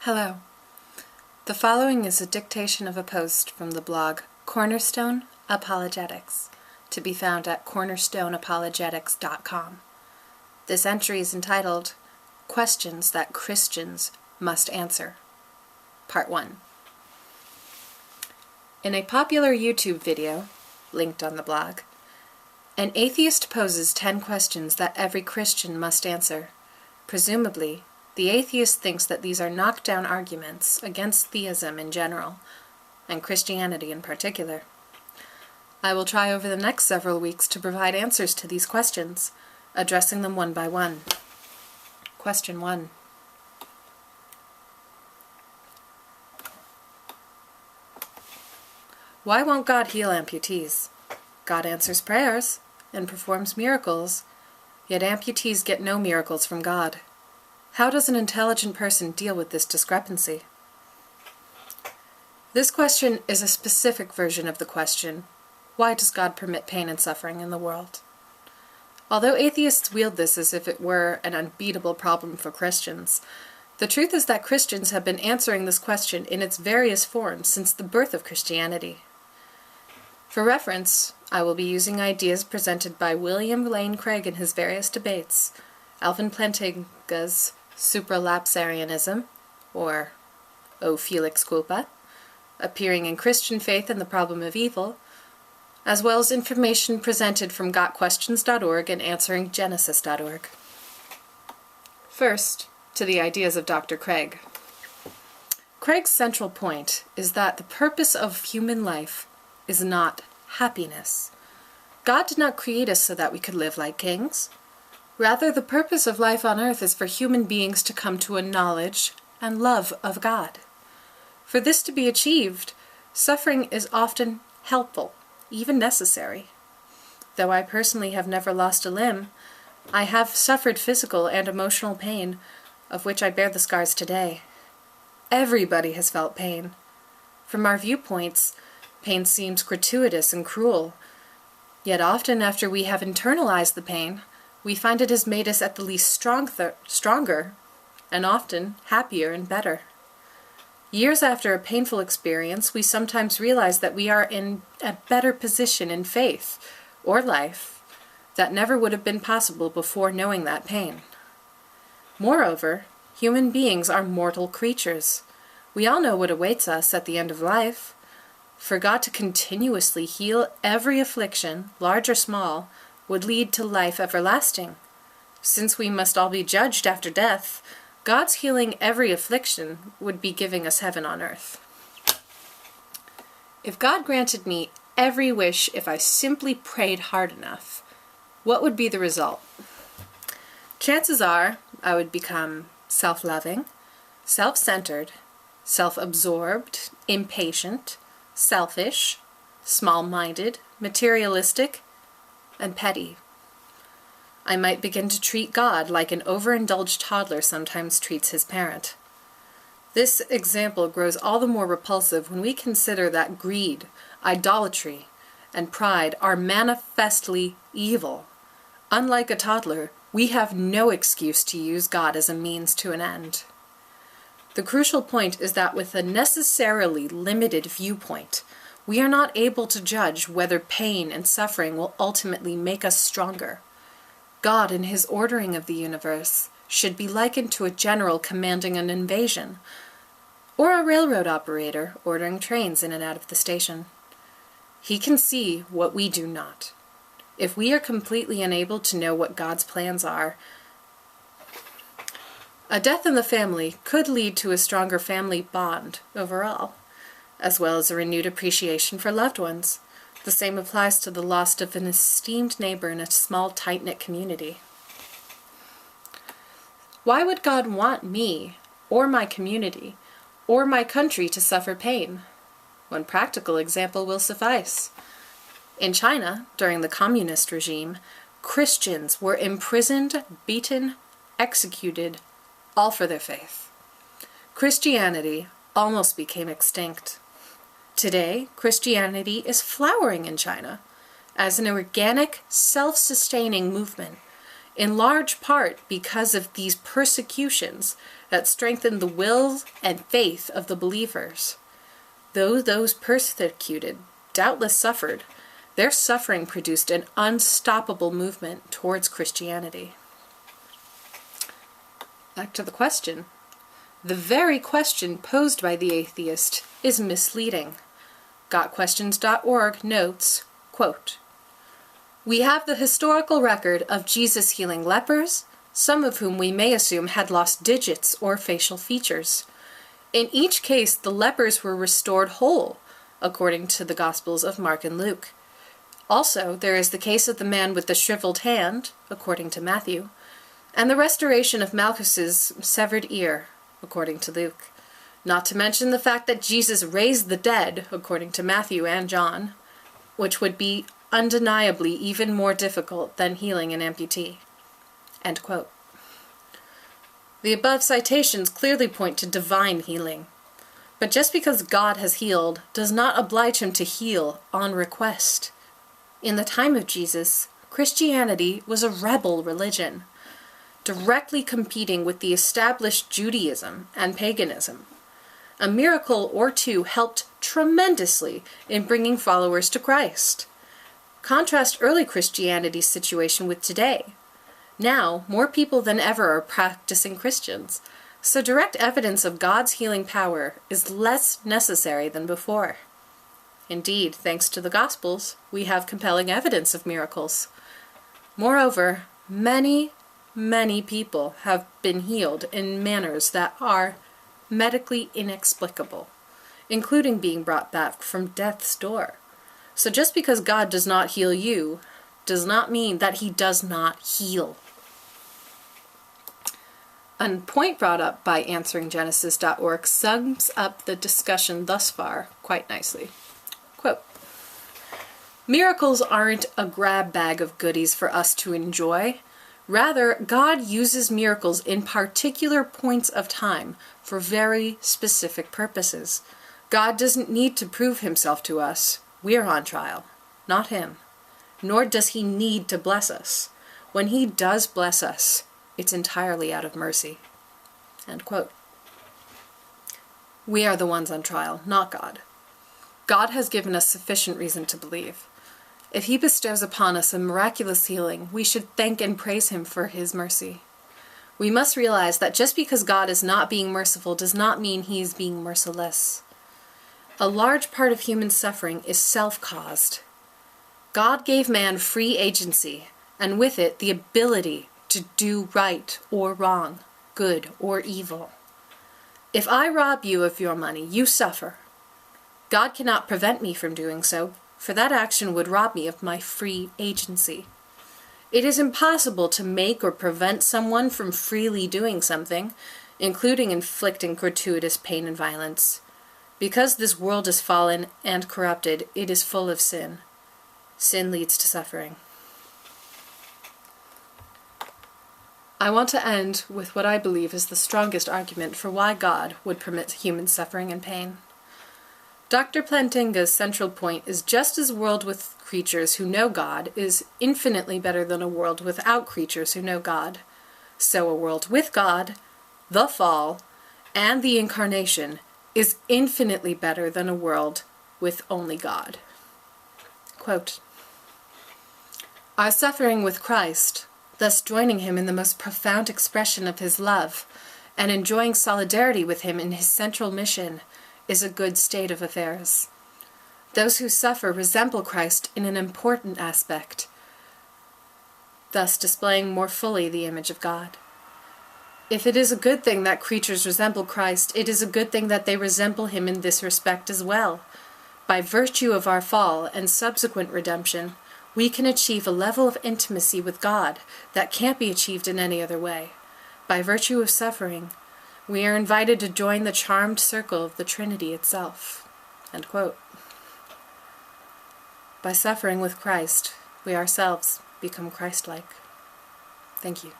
Hello. The following is a dictation of a post from the blog Cornerstone Apologetics, to be found at cornerstoneapologetics.com. This entry is entitled Questions That Christians Must Answer, Part 1. In a popular YouTube video, linked on the blog, an atheist poses 10 questions that every Christian must answer. Presumably, the atheist thinks that these are knockdown arguments against theism in general, and Christianity in particular. I will try over the next several weeks to provide answers to these questions, addressing them one by one. Question 1. Why won't God heal amputees? God answers prayers and performs miracles, yet amputees get no miracles from God. How does an intelligent person deal with this discrepancy? This question is a specific version of the question, why does God permit pain and suffering in the world? Although atheists wield this as if it were an unbeatable problem for Christians, the truth is that Christians have been answering this question in its various forms since the birth of Christianity. For reference, I will be using ideas presented by William Lane Craig in his various debates, Alvin Plantinga's Supralapsarianism, or O Felix Culpa, appearing in Christian Faith and the Problem of Evil, as well as information presented from gotquestions.org and answeringgenesis.org. First, to the ideas of Dr. Craig. Craig's central point is that the purpose of human life is not happiness. God did not create us so that we could live like kings. Rather, the purpose of life on earth is for human beings to come to a knowledge and love of God. For this to be achieved, suffering is often helpful, even necessary. Though I personally have never lost a limb, I have suffered physical and emotional pain, of which I bear the scars today. Everybody has felt pain. From our viewpoints, pain seems gratuitous and cruel. Yet often after we have internalized the pain, we find it has made us at the least stronger, and often happier and better. Years after a painful experience, we sometimes realize that we are in a better position in faith or life that never would have been possible before knowing that pain. Moreover, human beings are mortal creatures. We all know what awaits us at the end of life. For God to continuously heal every affliction, large or small, would lead to life everlasting. Since we must all be judged after death, God's healing every affliction would be giving us heaven on earth. If God granted me every wish if I simply prayed hard enough, what would be the result? Chances are I would become self-loving, self-centered, self-absorbed, impatient, selfish, small-minded, materialistic, and petty. I might begin to treat God like an overindulged toddler sometimes treats his parent. This example grows all the more repulsive when we consider that greed, idolatry, and pride are manifestly evil. Unlike a toddler, we have no excuse to use God as a means to an end. The crucial point is that with a necessarily limited viewpoint, we are not able to judge whether pain and suffering will ultimately make us stronger. God, in his ordering of the universe, should be likened to a general commanding an invasion, or a railroad operator ordering trains in and out of the station. He can see what we do not. If we are completely unable to know what God's plans are, a death in the family could lead to a stronger family bond overall, as well as a renewed appreciation for loved ones. The same applies to the loss of an esteemed neighbor in a small, tight-knit community. Why would God want me, or my community, or my country to suffer pain? One practical example will suffice. In China, during the communist regime, Christians were imprisoned, beaten, executed, all for their faith. Christianity almost became extinct. Today, Christianity is flowering in China as an organic, self-sustaining movement. in large part because of these persecutions that strengthened the will and faith of the believers. Though those persecuted doubtless suffered, their suffering produced an unstoppable movement towards Christianity. Back to the question. The very question posed by the atheist is misleading. GotQuestions.org notes, quote, "We have the historical record of Jesus healing lepers, some of whom we may assume had lost digits or facial features. In each case, the lepers were restored whole, according to the Gospels of Mark and Luke. Also, there is the case of the man with the shriveled hand, according to Matthew, and the restoration of Malchus's severed ear, according to Luke. Not to mention the fact that Jesus raised the dead, according to Matthew and John, which would be undeniably even more difficult than healing an amputee." End quote. The above citations clearly point to divine healing. But just because God has healed does not oblige him to heal on request. In the time of Jesus, Christianity was a rebel religion, directly competing with the established Judaism and paganism. A miracle or two helped tremendously in bringing followers to Christ. Contrast early Christianity's situation with today. Now, more people than ever are practicing Christians, so direct evidence of God's healing power is less necessary than before. Indeed, thanks to the Gospels, we have compelling evidence of miracles. Moreover, many people have been healed in manners that are medically inexplicable, including being brought back from death's door. So just because God does not heal you does not mean that he does not heal. A point brought up by AnsweringGenesis.org sums up the discussion thus far quite nicely. Quote, "Miracles aren't a grab bag of goodies for us to enjoy. Rather, God uses miracles in particular points of time for very specific purposes. God doesn't need to prove himself to us. We're on trial, not him. Nor does he need to bless us. When he does bless us, it's entirely out of mercy." End quote. We are the ones on trial, not God. God has given us sufficient reason to believe. If he bestows upon us a miraculous healing, we should thank and praise him for his mercy. We must realize that just because God is not being merciful does not mean he is being merciless. A large part of human suffering is self-caused. God gave man free agency, and with it the ability to do right or wrong, good or evil. If I rob you of your money, you suffer. God cannot prevent me from doing so, for that action would rob me of my free agency. It is impossible to make or prevent someone from freely doing something, including inflicting gratuitous pain and violence. Because this world is fallen and corrupted, it is full of sin. Sin leads to suffering. I want to end with what I believe is the strongest argument for why God would permit human suffering and pain. Dr. Plantinga's central point is just as a world with creatures who know God is infinitely better than a world without creatures who know God, so a world with God, the fall, and the incarnation is infinitely better than a world with only God. Quote, "Our suffering with Christ, thus joining him in the most profound expression of his love, and enjoying solidarity with him in his central mission, is a good state of affairs. Those who suffer resemble Christ in an important aspect, thus displaying more fully the image of God. If it is a good thing that creatures resemble Christ, it is a good thing that they resemble him in this respect as well. By virtue of our fall and subsequent redemption, we can achieve a level of intimacy with God that can't be achieved in any other way. By virtue of suffering, we are invited to join the charmed circle of the Trinity itself." End quote. By suffering with Christ, we ourselves become Christ-like. Thank you.